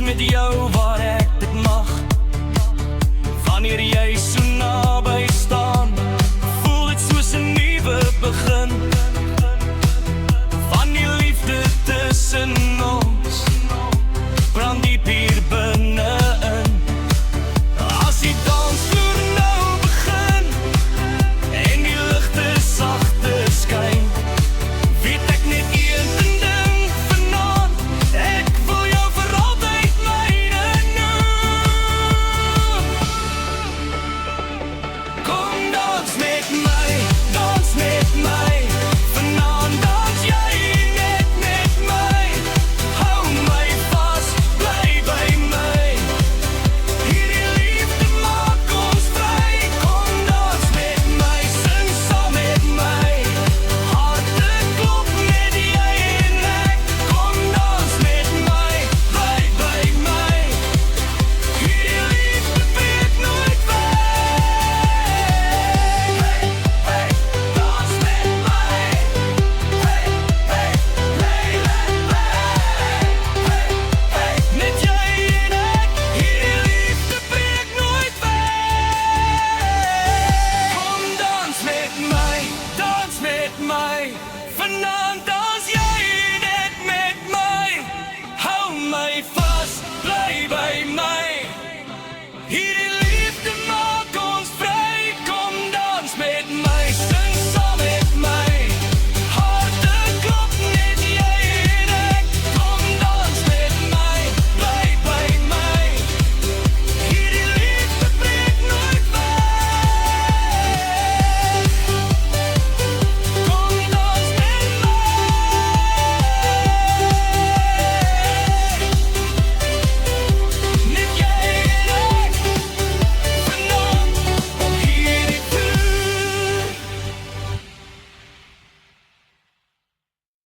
met jou waar ek dit mag. Wanneer jy so naby staan, voel dit soos 'n nuwe begin. Van die liefde tussen ons brand diep hier binne-in. As die dansvloer nou begin en die ligte sagte skyn, weet ek net een ding vanaand: ek wil jou vir altyd myne noem. Kom dans met my, dans met my. Vanaand dans jy net met my. Hou my vas, bly by my. Hierdie liefde maak ons vry. Kom dans met my, sing saam met my. Harte klop met jy en ek. Kom dans met my, bly by my. Hierdie liefde breek nooit weg. Hey, dans met my. Hey, Leila, met jy en ek. Hierdie liefde breek nooit weg. Kom dans met my, dans met my. Vanaand dans jy net met my. Hou my vas.